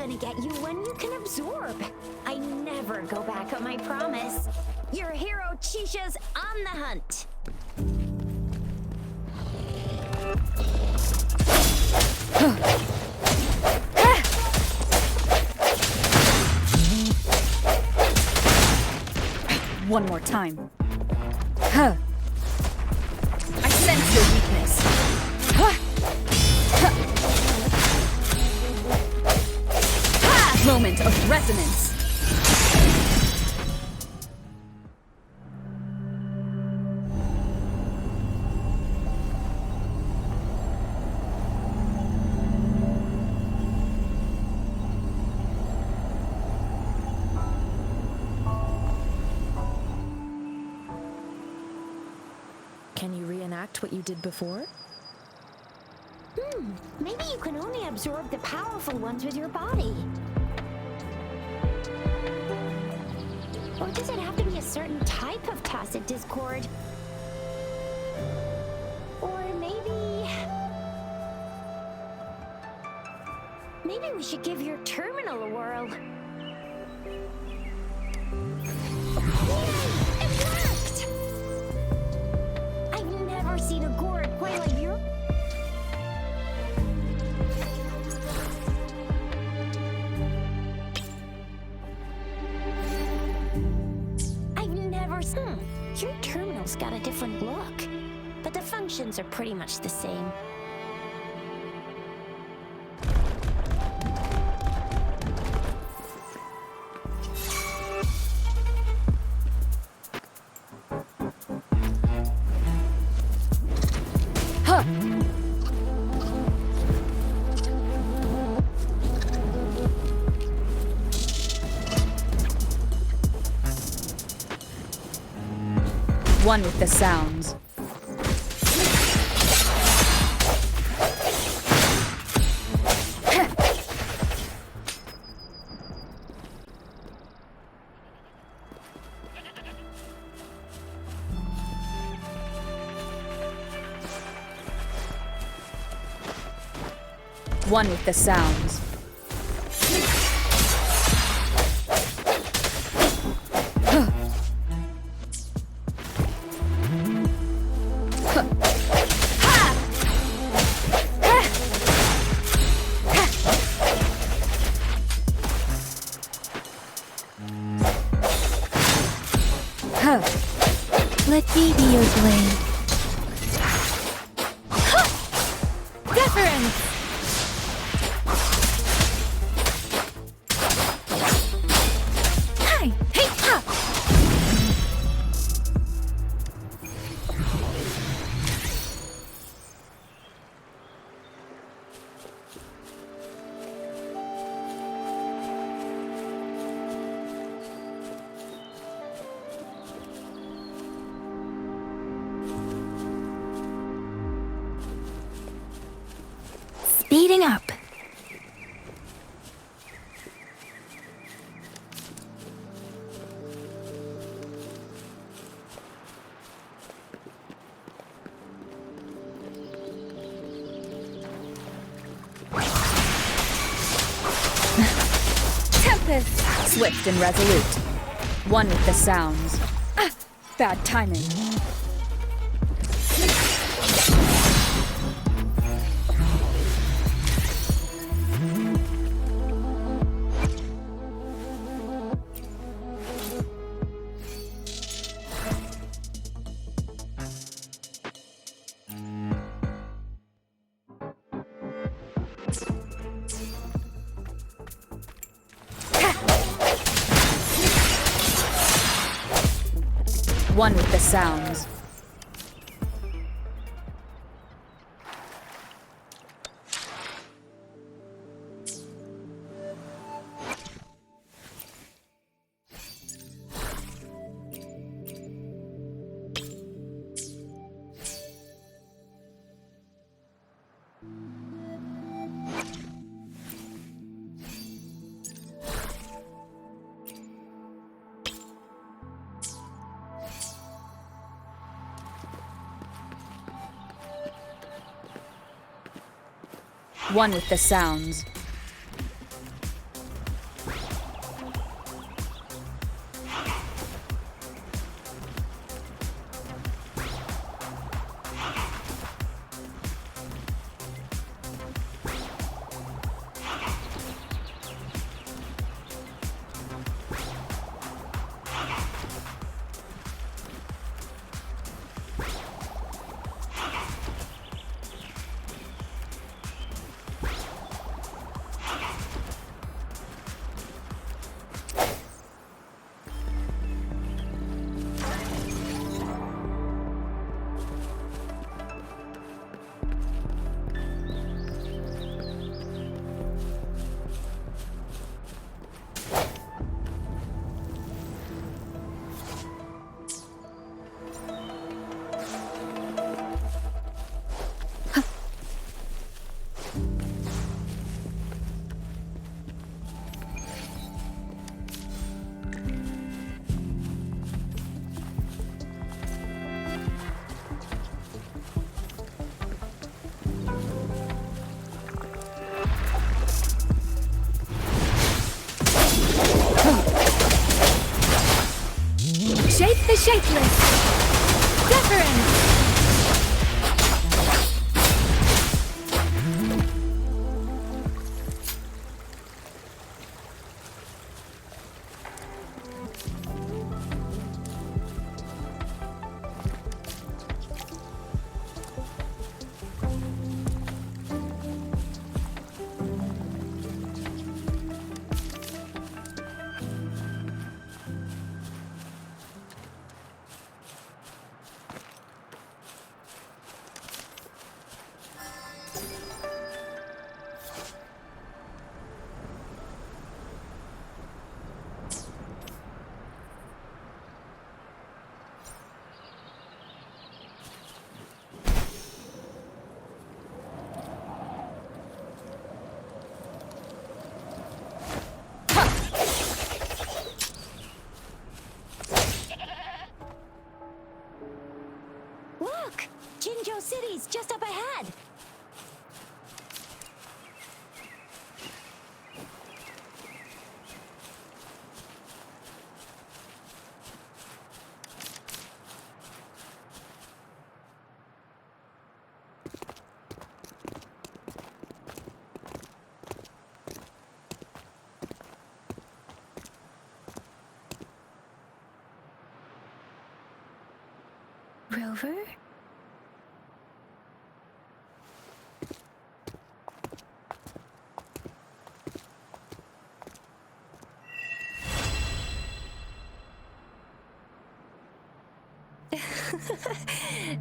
gonna get you when you can absorb. I never go back on my promise. Your hero Chisha's on the hunt. One more time. Huh. I sense your weakness. Huh. Huh. Ha! Moment of resonance. Can you reenact what you did before? Maybe you can only absorb the powerful ones with your body. Or does it have to be a certain type of tacit discord? Or maybe we should give your terminal a whirl. Yay! It worked! I've never seen a gourd quite like yours. Your terminal's got a different look, but the functions are pretty much the same. Huh. One with the sounds. One with the sounds. Let me be your blade. Deference! Hi! Hey! Ha! Speeding up. Tempest! Swift and resolute. One with the sounds. Ah, bad timing. One with the sounds. One with the sounds. Face the shapeless! Deference! Look! Jinzhou City's just up ahead! Rover?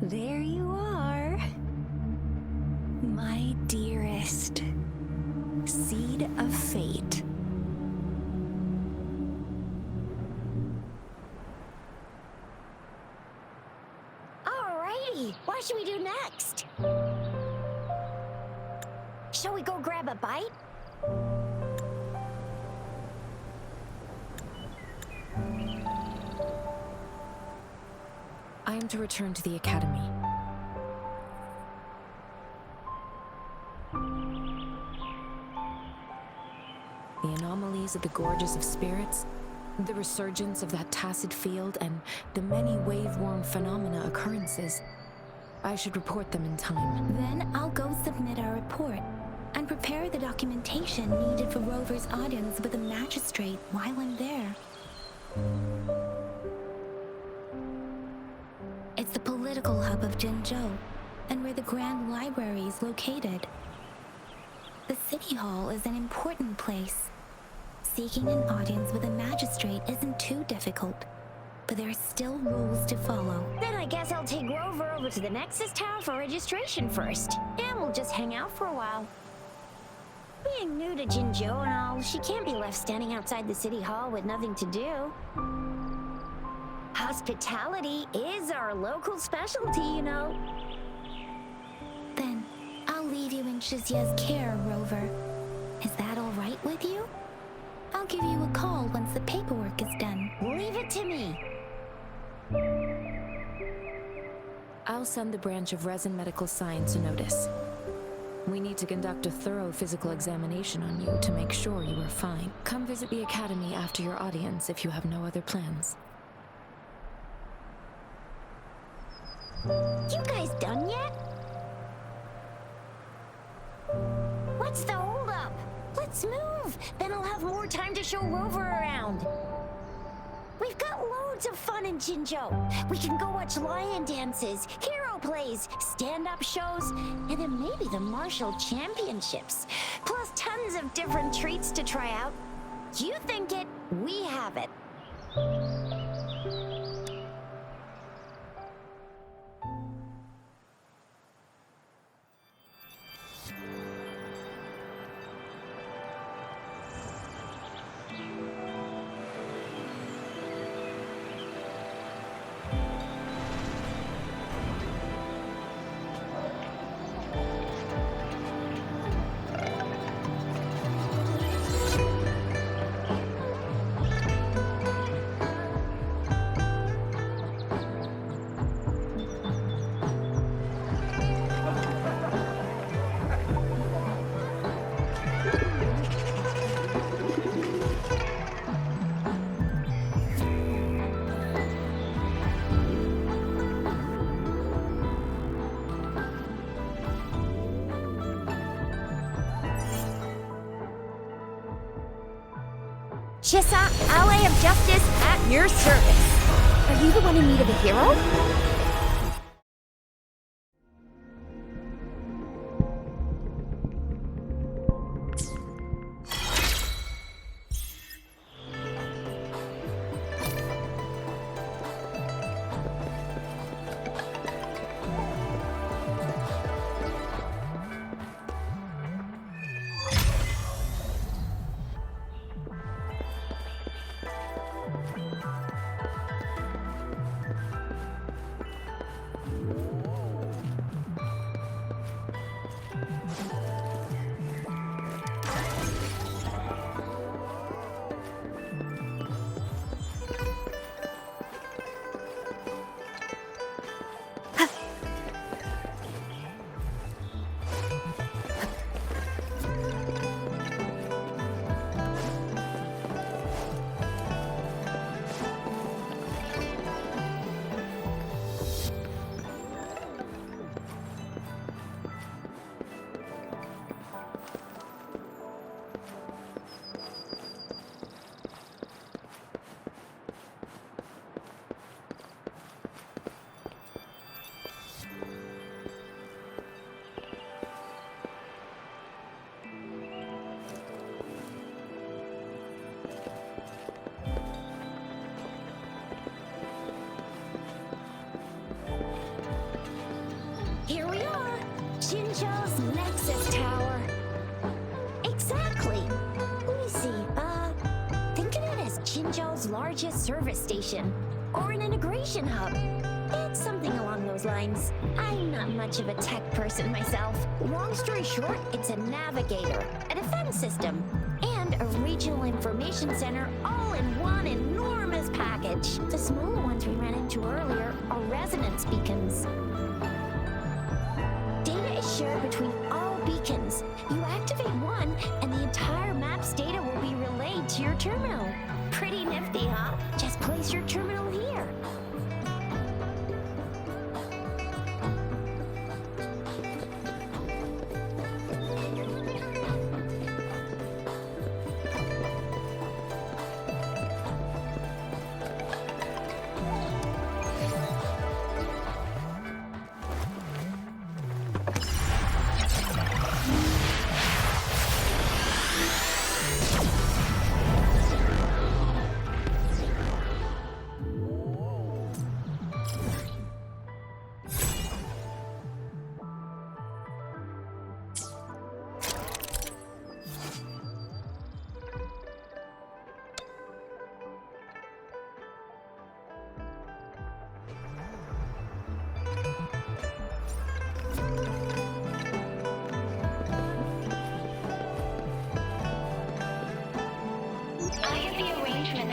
There you are. My dearest. Seed of fate. Alrighty, what should we do next? Shall we go grab a bite? I am to return to the academy. The anomalies of the gorges of spirits, the resurgence of that tacit field, and the many wave-worn phenomena occurrences. I should report them in time. Then I'll go submit our report and prepare the documentation needed for Rover's audience with the magistrate while I'm there. It's the political hub of Jinzhou, and where the Grand Library is located. The City Hall is an important place. Seeking an audience with a magistrate isn't too difficult, but there are still rules to follow. Then I guess I'll take Rover over to the Nexus Tower for registration first, and we'll just hang out for a while. Being new to Jinzhou and all, she can't be left standing outside the City Hall with nothing to do. Hospitality is our local specialty, you know. Then I'll leave you in Shizia's care, Rover. Is that all right with you? I'll give you a call once the paperwork is done. Leave it to me. I'll send the branch of Resin Medical Science a notice. We need to conduct a thorough physical examination on you to make sure you are fine. Come visit the academy after your audience if you have no other plans. You guys done yet? What's the holdup? Let's move! Then I'll have more time to show Rover around. We've got loads of fun in Jinzhou. We can go watch lion dances, hero plays, stand-up shows, and then maybe the martial championships. Plus tons of different treats to try out. You think it, we have it. Chissa, ally of justice, at your service. Are you the one in need of a hero? Here we are, Jinzhou's Nexus Tower. Exactly. Let me see, think of it as Jinzhou's largest service station, or an integration hub. It's something along those lines. I'm not much of a tech person myself. Long story short, it's a navigator, a defense system, and a regional information center all in one enormous package. The smaller ones we ran into earlier are resonance beacons. Data is shared between all beacons. You activate one, and the entire map's data will be relayed to your terminal. Pretty nifty, huh? Just place your terminal here.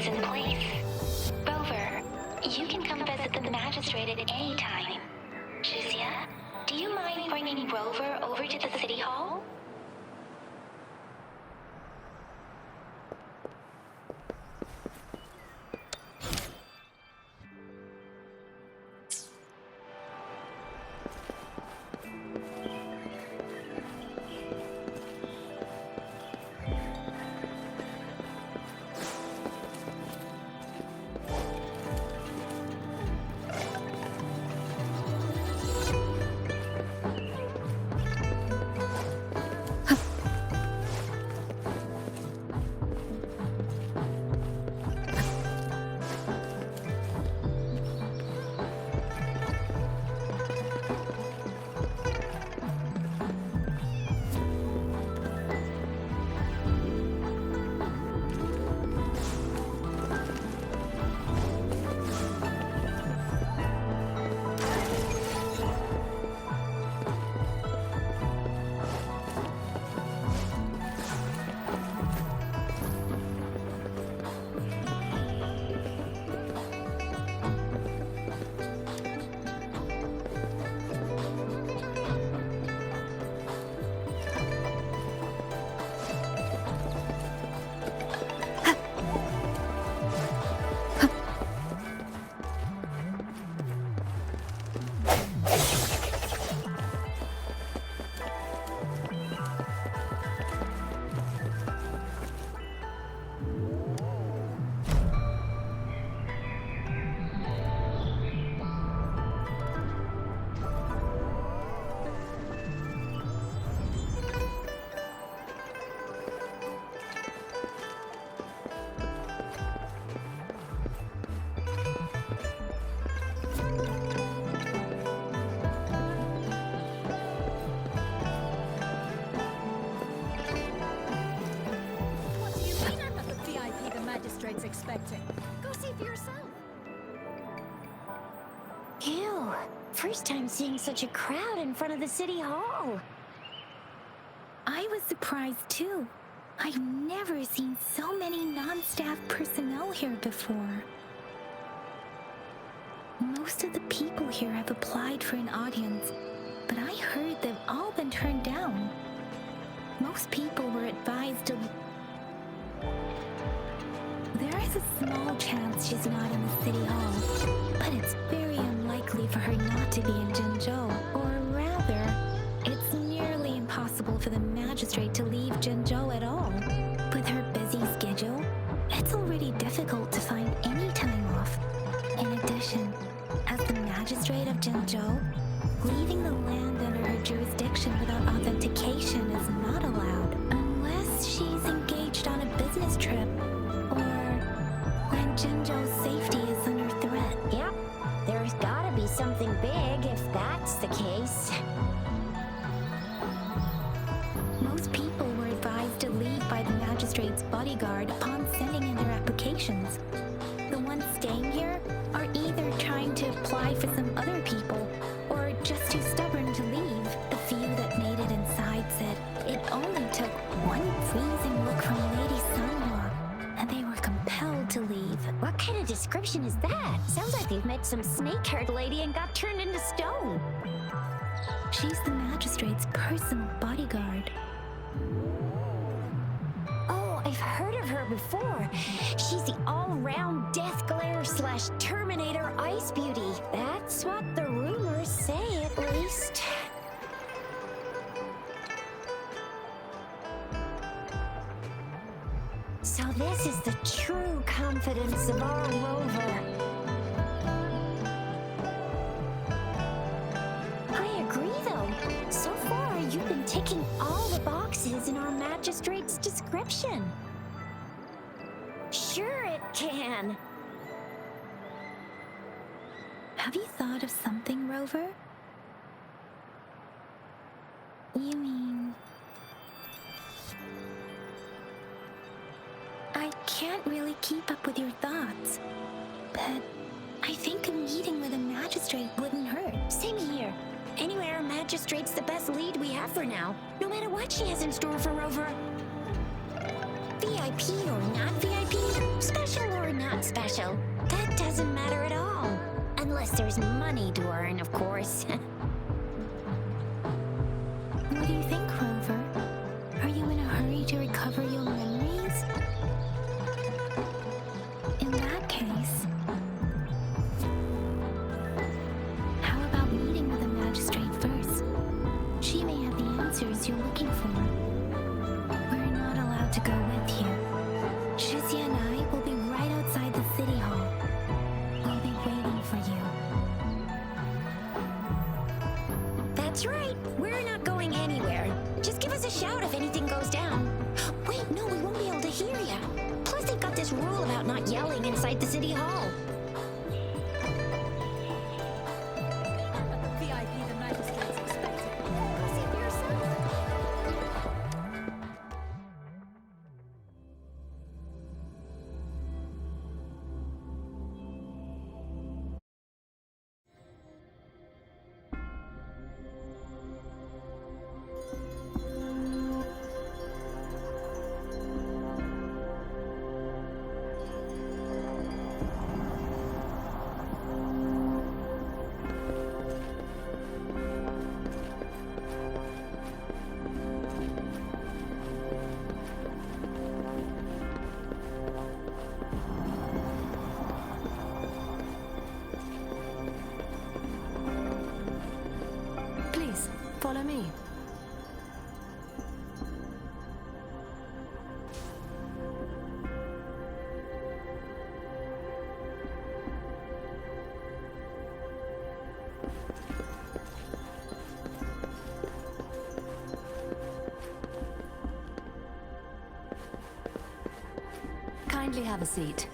In place. Rover, you can come visit the magistrate at any time. Juzia, do you mind bringing Rover over to the city hall? First time seeing such a crowd in front of the city hall. I was surprised too. I've never seen so many non-staff personnel here before. Most of the people here have applied for an audience, but I heard they've all been turned down. Most people were advised to... There is a small chance she's not in the city hall, but it's very unlikely for her not to be in Jinzhou, or rather, it's nearly impossible for the magistrate to leave Jinzhou at all. With her busy schedule, it's already difficult to find any time off. In addition, as the magistrate of Jinzhou, leaving the land under her jurisdiction without authentication is not allowed unless she's engaged on a business trip or when Jinzhou's safety is under threat. Yep, there's gotta be something big if that's the case. Most people were advised to leave by the magistrate's bodyguard upon sending in their applications. The ones staying here are either trying to apply for some other people or just too stubborn to leave. The few that made it inside said it only took one freezing look from Lady Sunhua and they were compelled to leave. What kind of description is that? Sounds like they've met some snake-haired lady and got turned into stone. She's the magistrate's personal bodyguard. Oh, I've heard of her before. She's the all-round death glare / Terminator ice beauty. That's what the rumors say, at least. So this is the true confidence of our rover. I agree, though. So far, you've been ticking all the boxes in our magistrate's description. Sure it can. Have you thought of something, Rover? You mean... I can't really keep up with your thoughts, but I think a meeting with a magistrate wouldn't hurt. Same here. Anyway, our magistrate's the best lead we have for now, no matter what she has in store for Rover. VIP or not VIP, special or not special, that doesn't matter at all. Unless there's money to earn, of course. What do you think, Rover? Are you in a hurry to recover your memories? In that case, how about meeting with the magistrate first? She may have the answers you're looking for. We're not allowed to go with you. Shizia and I will be right outside the city hall. We'll be waiting for you. That's right, we're not going anywhere. Just give us a shout if anything goes down. Wait, no, we won't be able to hear ya. Plus, they've got this rule about not yelling inside the city hall. VIP the magistrate's expected. See for yourself. Please, follow me. Kindly have a seat.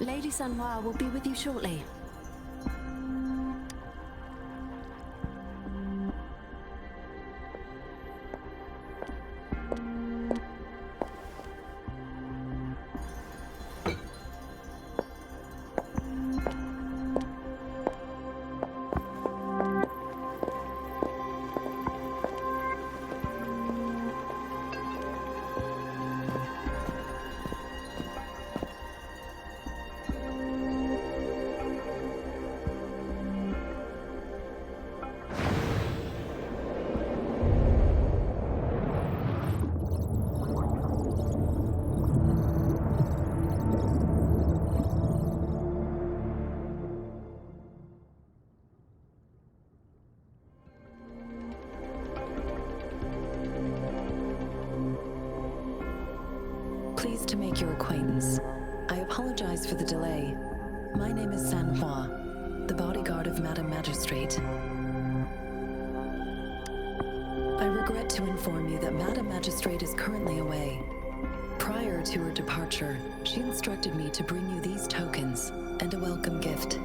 Lady Sunhua will be with you shortly. apologize for the delay. My name is Sanhua, the bodyguard of Madam Magistrate. I regret to inform you that Madam Magistrate is currently away. Prior to her departure, she instructed me to bring you these tokens and a welcome gift.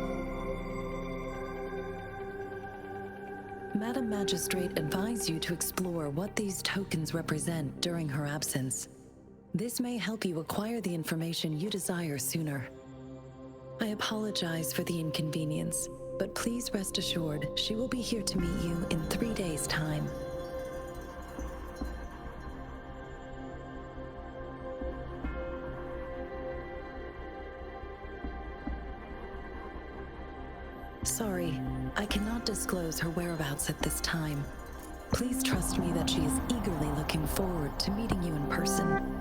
Madam Magistrate advised you to explore what these tokens represent during her absence. This may help you acquire the information you desire sooner. I apologize for the inconvenience, but please rest assured she will be here to meet you in 3 days' time. Sorry, I cannot disclose her whereabouts at this time. Please trust me that she is eagerly looking forward to meeting you in person.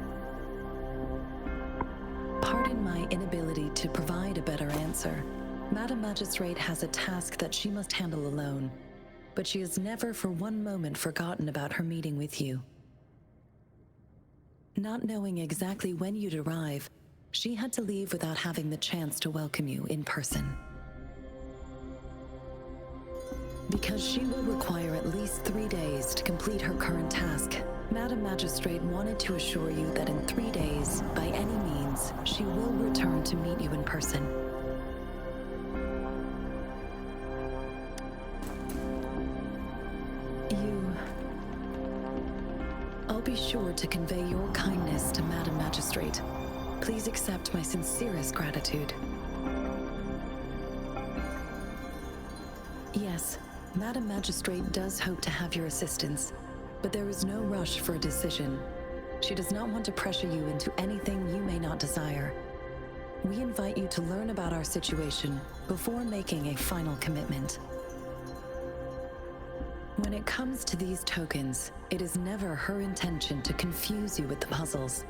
Pardon my inability to provide a better answer. Madam Magistrate has a task that she must handle alone, but she has never for one moment forgotten about her meeting with you. Not knowing exactly when you'd arrive, she had to leave without having the chance to welcome you in person. Because she will require at least 3 days to complete her current task, Madam Magistrate wanted to assure you that in 3 days, by any means, she will return to meet you in person. I'll be sure to convey your kindness to Madam Magistrate. Please accept my sincerest gratitude. Yes, Madam Magistrate does hope to have your assistance, but there is no rush for a decision. She does not want to pressure you into anything you may not desire. We invite you to learn about our situation before making a final commitment. When it comes to these tokens, it is never her intention to confuse you with the puzzles.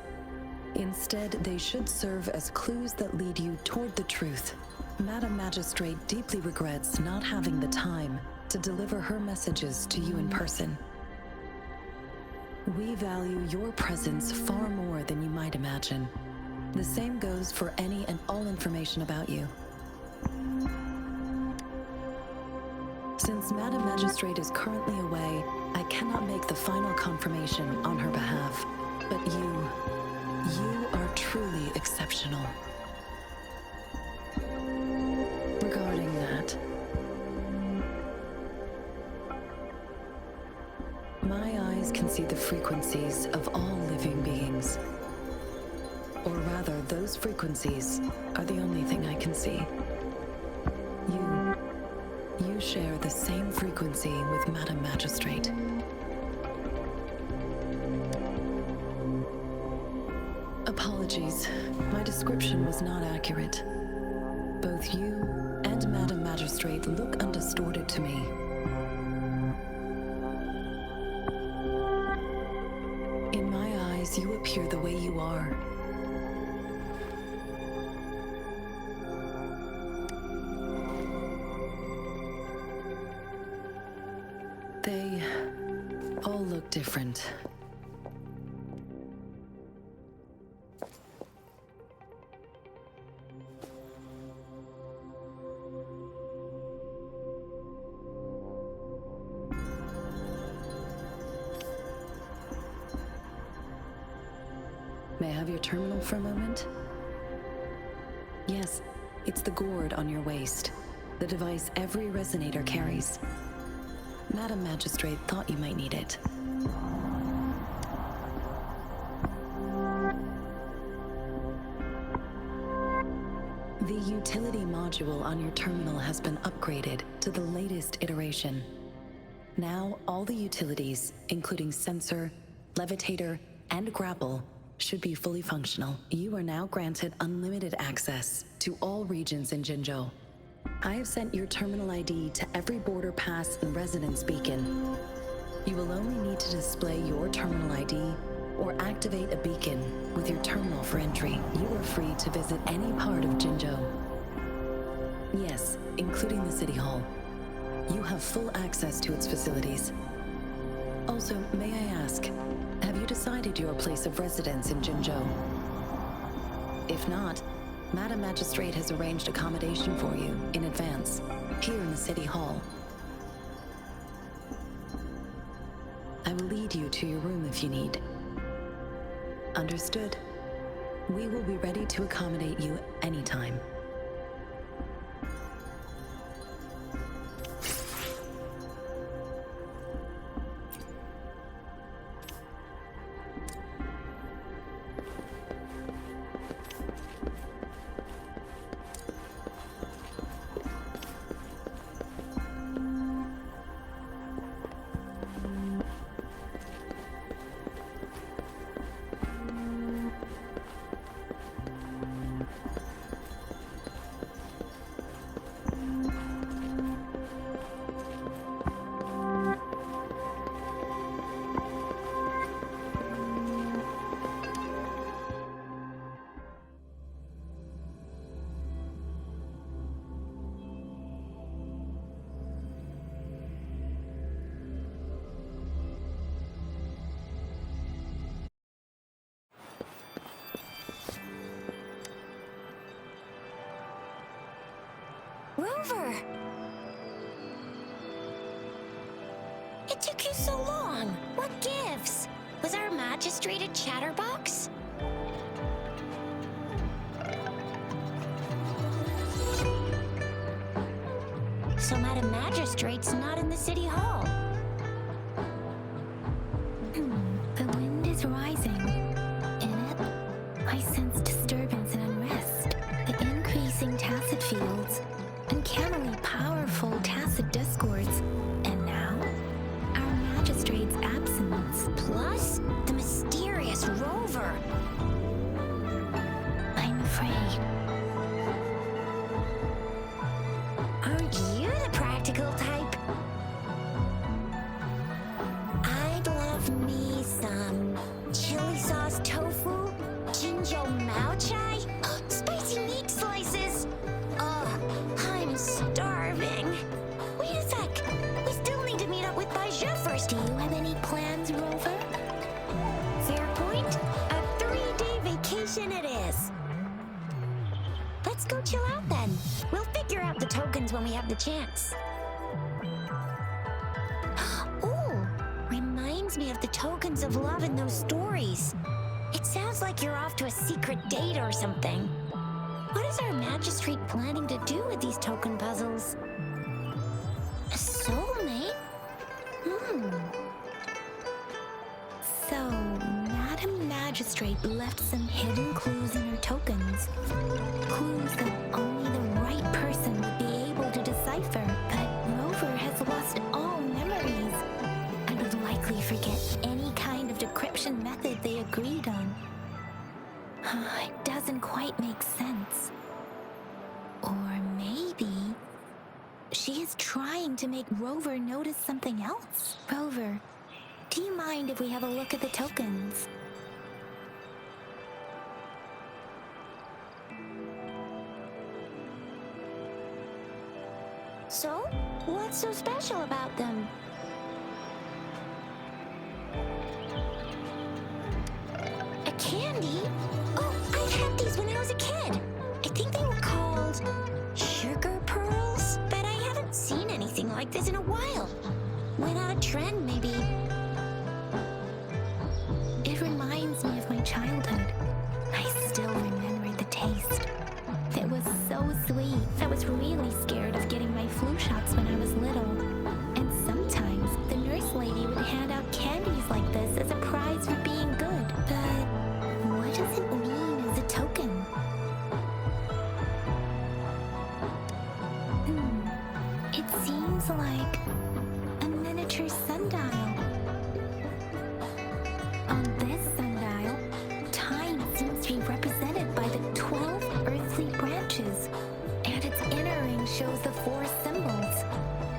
Instead, they should serve as clues that lead you toward the truth. Madam Magistrate deeply regrets not having the time to deliver her messages to you in person. We value your presence far more than you might imagine. The same goes for any and all information about you. Since Madam Magistrate is currently away, I cannot make the final confirmation on her behalf. But you are truly exceptional. Regarding that, my eyes can see the frequencies of all living beings. Or rather, those frequencies are the only thing I can see. You share the same frequency with Madam Magistrate. Apologies, my description was not accurate. Both you and Madam Magistrate look undistorted to me. In my eyes, you appear the way you are. They all look different. May I have your terminal for a moment? Yes, it's the gourd on your waist, the device every resonator carries. Madam Magistrate thought you might need it. The utility module on your terminal has been upgraded to the latest iteration. Now, all the utilities, including sensor, levitator, and grapple, should be fully functional. You are now granted unlimited access to all regions in Jinzhou. I have sent your terminal ID to every border pass and residence beacon. You will only need to display your terminal ID or activate a beacon with your terminal for entry. You are free to visit any part of Jinzhou. Yes, including the City Hall. You have full access to its facilities. Also, may I ask, have you decided your place of residence in Jinzhou? If not, Madam Magistrate has arranged accommodation for you in advance, here in the City Hall. I will lead you to your room if you need. Understood. We will be ready to accommodate you anytime. Rover! It took you so long. What gives? Was our magistrate a chatterbox? So Madam Magistrate's not in the City Hall. The wind is rising. In it, I sense disturbance and unrest. The increasing tacit fields, uncannily powerful tacit discords, and now, our magistrate's absence. Plus, the mysterious Rover. I'm afraid. Aren't you the practical type? I'd love me some chili sauce tofu, jinjo mao chai, spicy meat slices. I'm starving. Wait a sec. We still need to meet up with Baja first. Do you have any plans, Rover? Fair point. A 3-day vacation it is. Let's go chill out then. We'll figure out the tokens when we have the chance. Ooh, reminds me of the tokens of love in those stories. It sounds like you're off to a secret date or something. What is our magistrate planning to do with these token puzzles? A soulmate? So, Madam Magistrate left some hidden clues in her tokens. Clues that only the right person would be able to decipher. But Rover has lost all memories and would likely forget any kind of decryption method they agreed on. It doesn't quite make sense. Or maybe she is trying to make Rover notice something else. Rover, do you mind if we have a look at the tokens? So, what's so special about them? A candy? Oh, I had these when I was a kid. I think they were called sugar pearls, but I haven't seen anything like this in a while. Went out of trend, maybe. It reminds me of my childhood. I still remember the taste. It was so sweet. I was really scared of getting my flu shots when I was little. And sometimes the nurse lady would hand out candies like this as a prize for being good. But what does it mean as a token? It seems like a miniature sundial. On this sundial, time seems to be represented by the 12 earthly branches, and its inner ring shows the 4 symbols,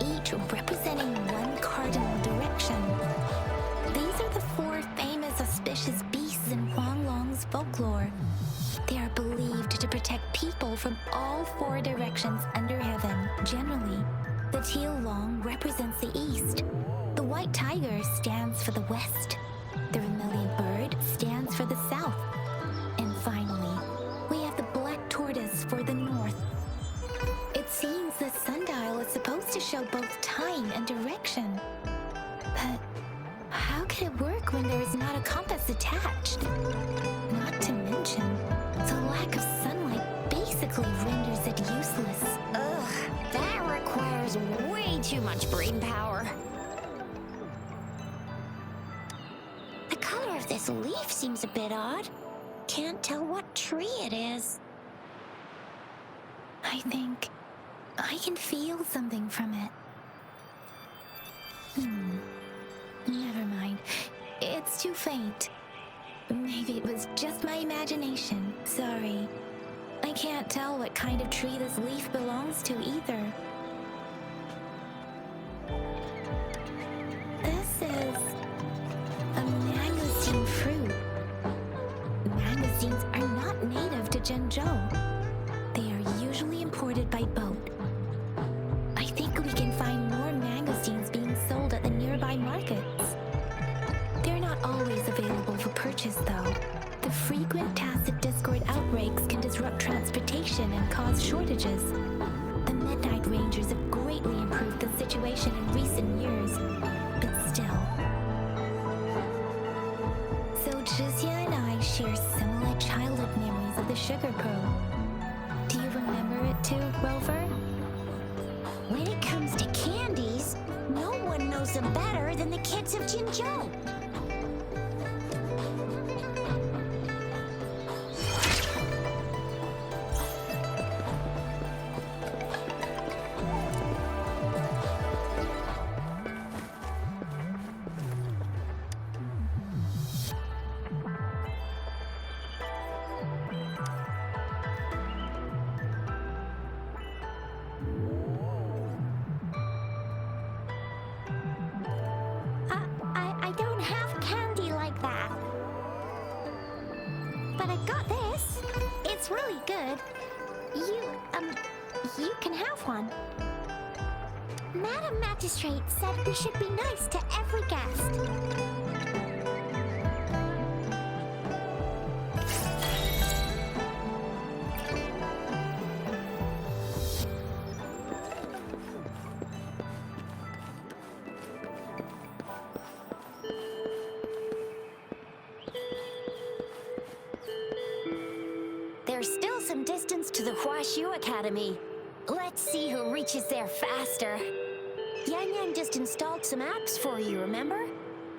each representing one cardinal direction. These are the 4 famous auspicious beasts in Huanglong's folklore. They are believed to protect people from all 4 directions under heaven. Generally, the teal long represents the east. The white tiger stands for the west. The vermilion bird stands for the south. And finally, we have the black tortoise for the north. It seems the sundial is supposed to show both time and direction. But how can it work when there is not a compass attached? Not to mention, the lack of sunlight basically renders it useless. Ugh, that requires way too much brain power. The color of this leaf seems a bit odd. Can't tell what tree it is. I think I can feel something from it. Never mind. It's too faint. Maybe it was just my imagination. Sorry. I can't tell what kind of tree this leaf belongs to either. This is a mangosteen fruit. Mangosteens are not native to Zhengzhou. They are usually imported by boat. I think we can find more mangosteens being sold at the nearby markets. They're not always available for purchase, though. The frequent tacit discord outbreaks can disrupt transportation and cause shortages. The Midnight Rangers have greatly improved the situation in recent years, but still. So Zhizia and I share similar childhood memories of the Sugar Pearl. Do you remember it too, Rover? When it comes to candies, no one knows them better than the kids of Jinzhou. I don't have candy like that. But I got this. It's really good. You can have one. Madam Magistrate said we should be nice to every guest. There's still some distance to the Huaxu Academy. Let's see who reaches there faster. Yang Yang just installed some apps for you, remember?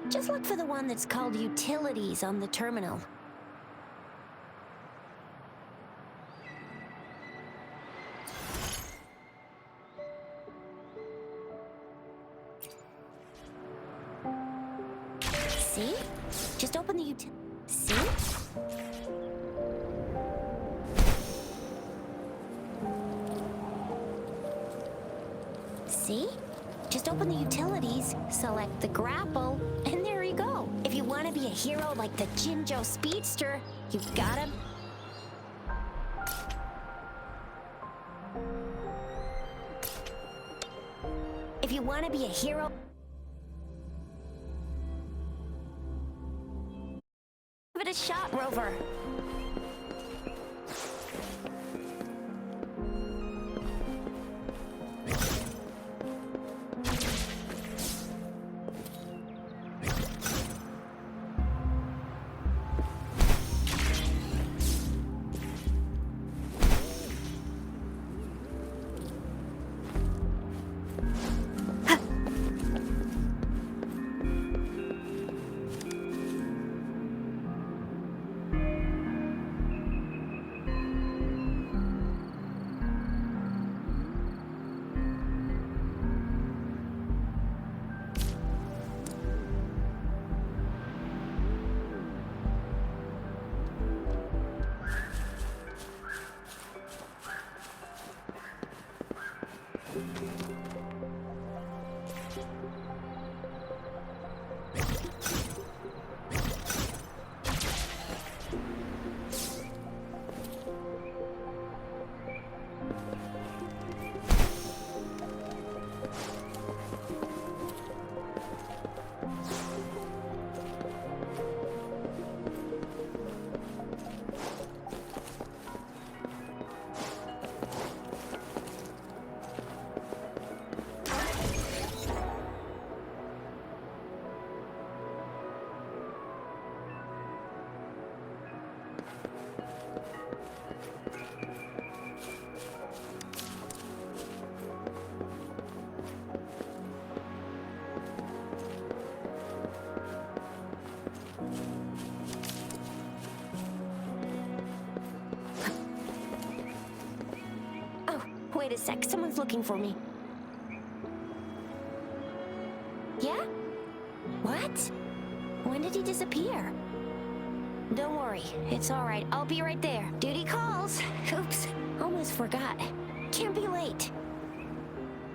Just look for the one that's called Utilities on the terminal. See? Just open the See? See? Just open the utilities, select the grapple, and there you go. If you want to be a hero like the Jinzhou Speedster, you've got him. If you want to be a hero... Give it a shot, Rover. wait a sec. Someone's looking for me. Yeah? What? When did he disappear? Don't worry. It's all right. I'll be right there. Duty calls. Oops. Almost forgot. Can't be late.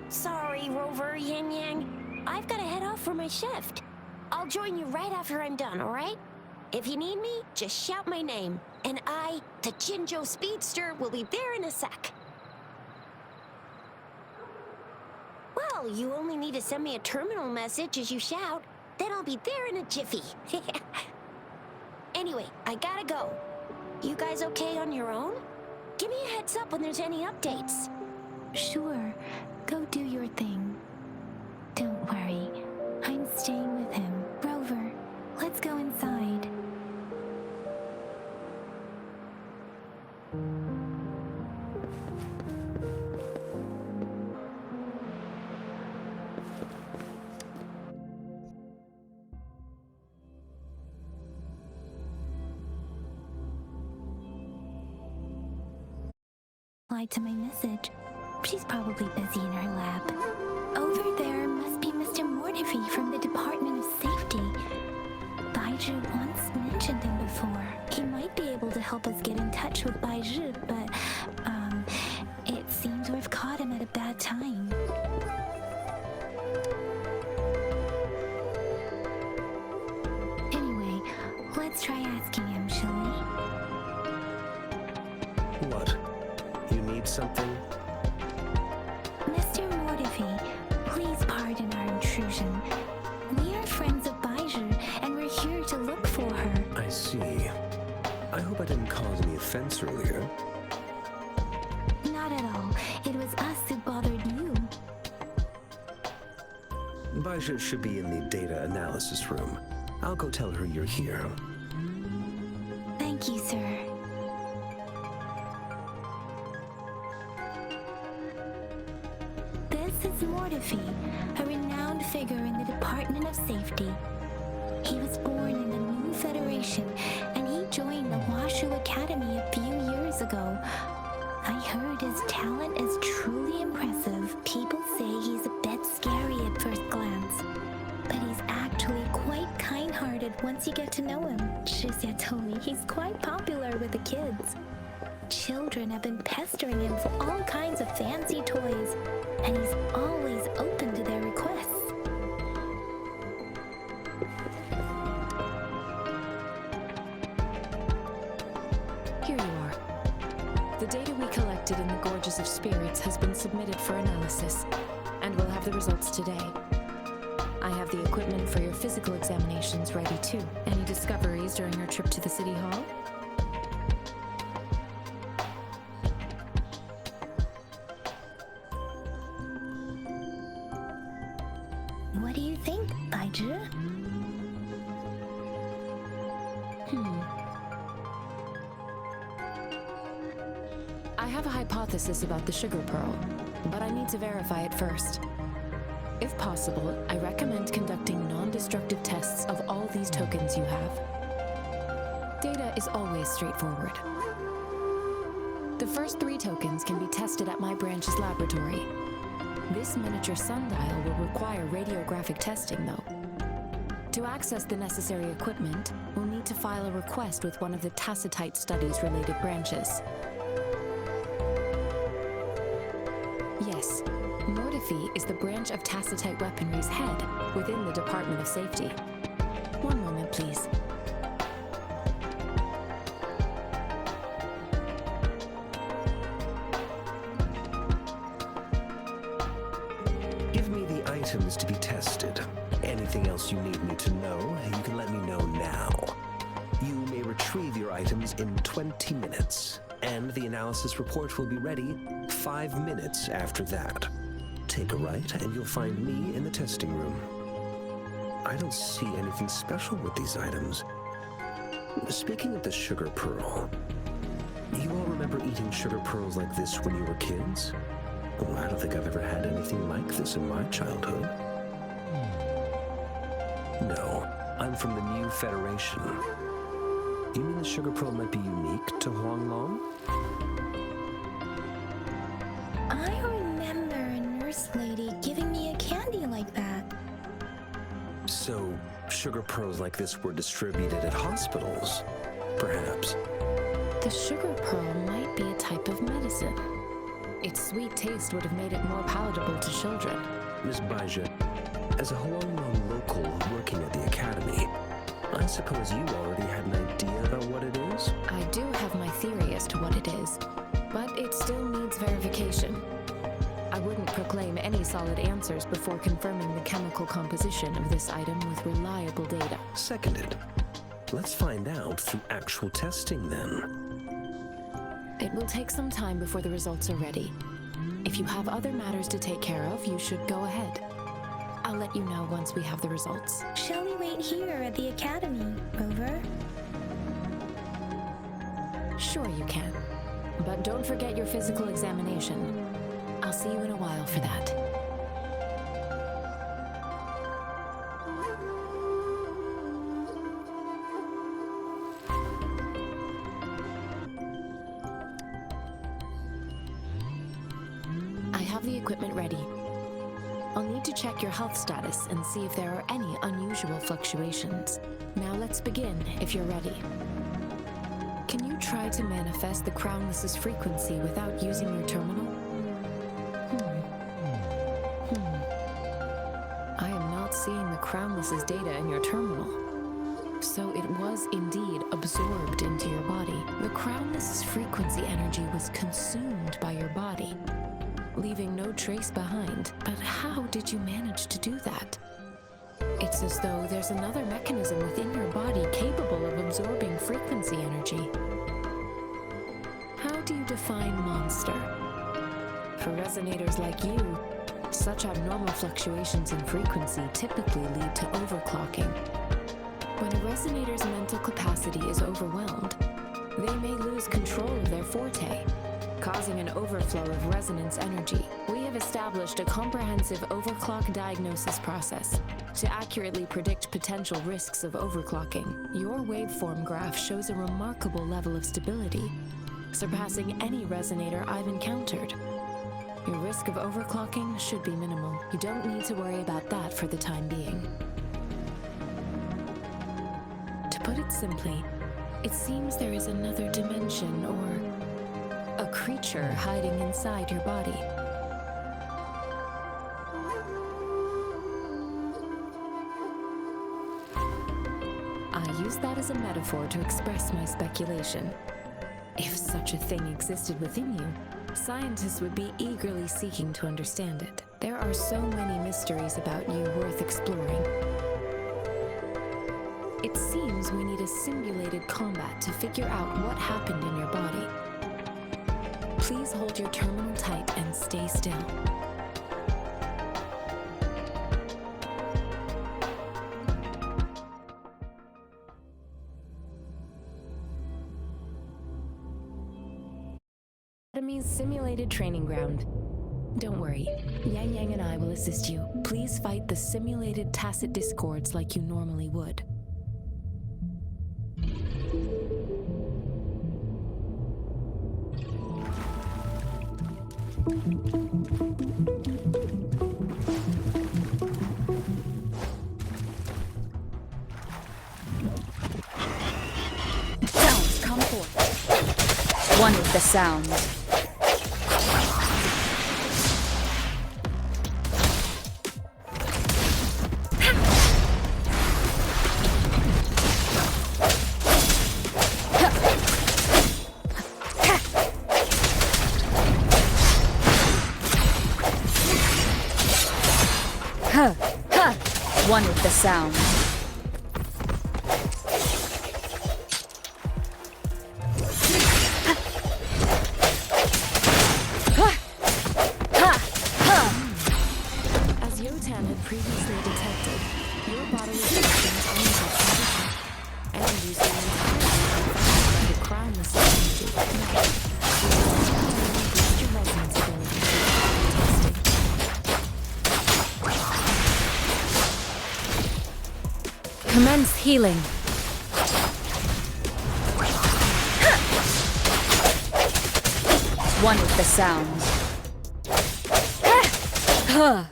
Sorry, Rover, Yin Yang. I've got to head off for my shift. I'll join you right after I'm done, all right? If you need me, just shout my name. And I, the Jinjo Speedster, will be there in a sec. Well, you only need to send me a terminal message as you shout. Then I'll be there in a jiffy. Anyway, I gotta go. You guys okay on your own? Give me a heads up when there's any updates. Sure, go do your thing. Don't worry, I'm staying with him. Rover, let's go inside. Replied to my message. She's probably busy in her lab. Over there must be Mr. Mortefi from the Department of Safety. Baizhi once mentioned him before. He might be able to help us get in touch with Baizhi, but, it seems we've caught him at a bad time. Anyway, let's try asking him, shall we? What? You need something? Mr. Mortefi, please pardon our intrusion. We are friends of Baizhi, and we're here to look for her. I see. I hope I didn't cause any offense earlier. Not at all. It was us who bothered you. Baizhi should be in the data analysis room. I'll go tell her you're here. Thank you, sir. This is Mortefi, a renowned figure in the Department of Safety. He was born in the New Federation, and he joined the Washu Academy a few years ago. I heard his talent is truly impressive. People say he's a bit scary at first glance, but he's actually quite kind-hearted once you get to know him. Shizia told me he's quite popular with the kids. Children have been pestering him for all kinds of fancy toys, and he's always open to their requests. Here you are. The data we collected in the Gorges of Spirits has been submitted for analysis, and we'll have the results today. I have the equipment for your physical examinations ready too. Any discoveries during your trip to the City Hall? What do you think, Baizhi? I have a hypothesis about the sugar pearl, but I need to verify it first. If possible, I recommend conducting non-destructive tests of all these tokens you have. Data is always straightforward. The first 3 tokens can be tested at my branch's laboratory. This miniature sundial will require radiographic testing, though. To access the necessary equipment, we'll need to file a request with one of the Tacitite Studies-related branches. Yes, Mortefi is the branch of Tacitite Weaponry's head within the Department of Safety. One moment, please. Give me the items to be tested. Anything else you need me to know, you can let me know now. You may retrieve your items in 20 minutes, and the analysis report will be ready 5 minutes after that. Take a right, and you'll find me in the testing room. I don't see anything special with these items. Speaking of the sugar pearl, you all remember eating sugar pearls like this when you were kids? Well, I don't think I've ever had anything like this in my childhood. No, I'm from the New Federation. You mean the sugar pearl might be unique to Huanglong? I remember a nurse lady giving me a candy like that. So, sugar pearls like this were distributed at hospitals, perhaps. The sugar pearl might be a type of medicine. Its sweet taste would have made it more palatable to children. Miss Baija, as a Huang local working at the academy, I suppose you already had an idea about what it is? I do have my theory as to what it is, but it still needs verification. I wouldn't proclaim any solid answers before confirming the chemical composition of this item with reliable data. Seconded. Let's find out through actual testing then. It will take some time before the results are ready. If you have other matters to take care of, you should go ahead. I'll let you know once we have the results. Shall we wait here at the academy, Rover? Sure you can. But don't forget your physical examination. I'll see you in a while for that. I have the equipment ready. I'll need to check your health status and see if there are any unusual fluctuations. Now let's begin, if you're ready. Can you try to manifest the Crownless's frequency without using your terminal? I am not seeing the Crownless's data in your terminal. So it was indeed absorbed into your body. The Crownless's frequency energy was consumed by your body, leaving no trace behind. But how did you manage to do that? It's as though there's another mechanism within your body capable of absorbing frequency energy. How do you define monster? For resonators like you, such abnormal fluctuations in frequency typically lead to overclocking. When a resonator's mental capacity is overwhelmed, they may lose control of their forte, causing an overflow of resonance energy. We have established a comprehensive overclock diagnosis process to accurately predict potential risks of overclocking. Your waveform graph shows a remarkable level of stability, surpassing any resonator I've encountered. Your risk of overclocking should be minimal. You don't need to worry about that for the time being. To put it simply, it seems there is another dimension or a creature hiding inside your body. I use that as a metaphor to express my speculation. If such a thing existed within you, scientists would be eagerly seeking to understand it. There are so many mysteries about you worth exploring. It seems we need a simulated combat to figure out what happened in your body. Please hold your terminal tight and stay still. Academy's simulated training ground. Don't worry, Yang Yang and I will assist you. Please fight the simulated tacit discords like you normally would. Sounds come forth. One with the sounds. One with the sound. As Yotan had previously detected, your bodily functions only have condition, and you seem entirely unaffected by the crownless energy. Boost your resonance ability through testing. Commence healing. One with the sounds. The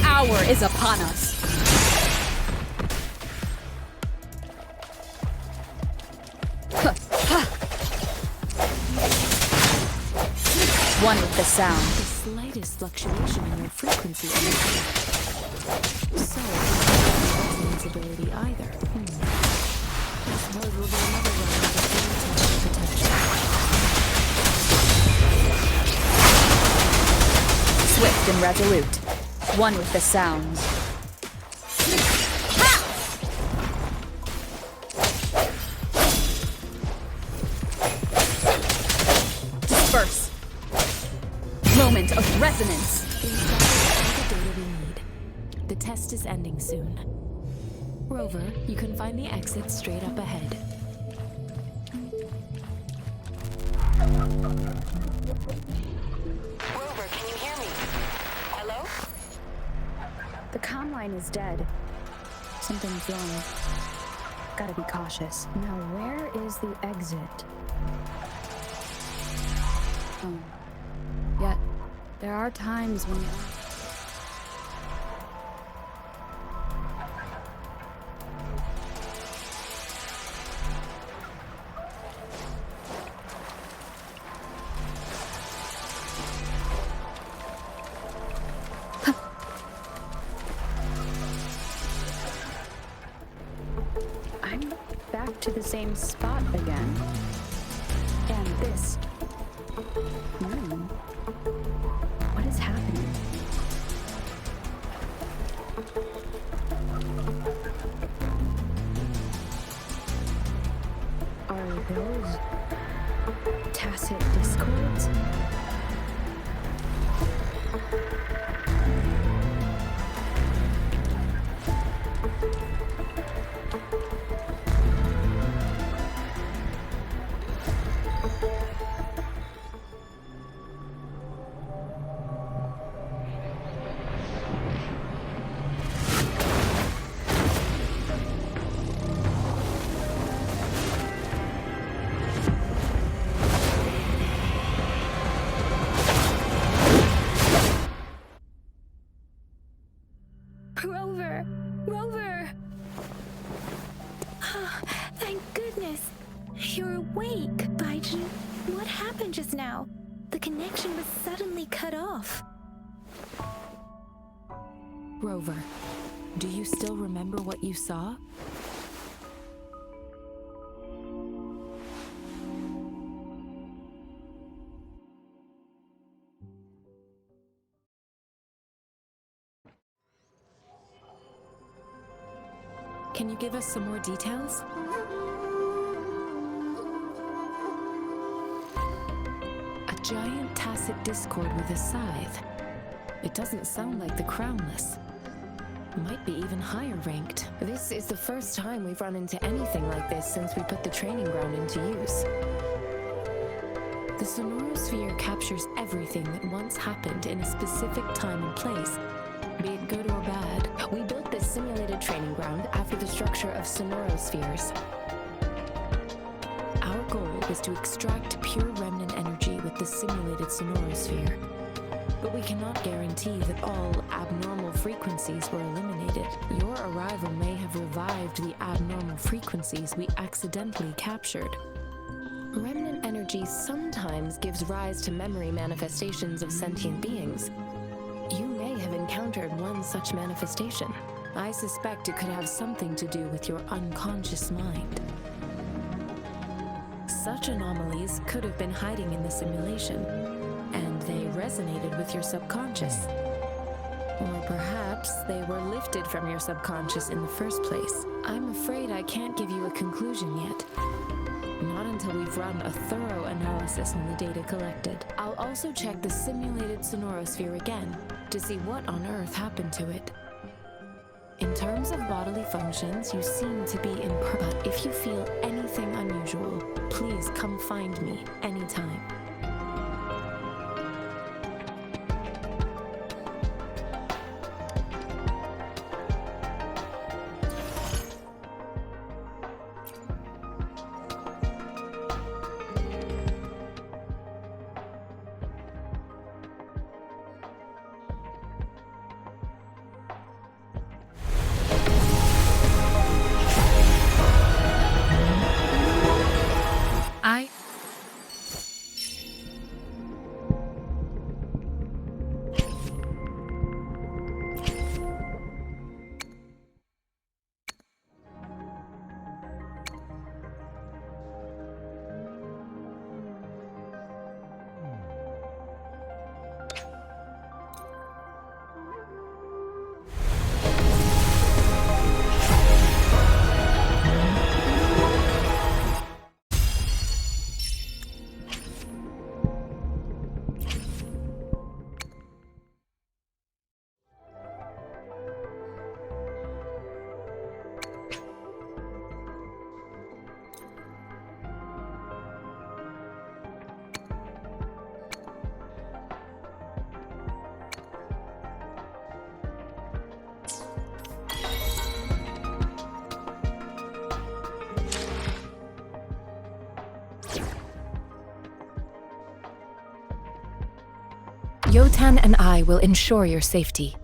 hour is upon us. One with the sound. The slightest fluctuation in your frequency energy. So, resonance ability either. I suppose we'll do another round of the protection. Swift and resolute. One with the sounds. Disperse. Moment of resonance. We've gathered all the data we need. The test is ending soon. Rover, you can find the exit straight up ahead. Rover, can you hear me? Hello? The comm line is dead. Something's wrong. Gotta be cautious. Now, where is the exit? Yet, there are times when... I'm back to the same spot again. And this... What is happening? Are those tacit discords? Rover! Rover! Ah, thank goodness. You're awake, Baiju. What happened just now? The connection was suddenly cut off. Rover, do you still remember what you saw? Can you give us some more details? A giant tacit discord with a scythe. It doesn't sound like the crownless. Might be even higher ranked. This is the first time we've run into anything like this since we put the training ground into use. The sonorosphere captures everything that once happened in a specific time and place, be it good or bad. We built this simulated training ground after the structure of sonorospheres. Our goal was to extract pure remnant energy with the simulated sonorosphere. But we cannot guarantee that all abnormal frequencies were eliminated. Your arrival may have revived the abnormal frequencies we accidentally captured. Remnant energy sometimes gives rise to memory manifestations of sentient beings. You may have encountered one such manifestation. I suspect it could have something to do with your unconscious mind. Such anomalies could have been hiding in the simulation, and they resonated with your subconscious. Or perhaps they were lifted from your subconscious in the first place. I'm afraid I can't give you a conclusion yet. Not until we've run a thorough analysis on the data collected. I'll also check the simulated sonorosphere again to see what on earth happened to it. In terms of bodily functions, you seem to be in but if you feel anything unusual, please come find me anytime. Yotan and I will ensure your safety.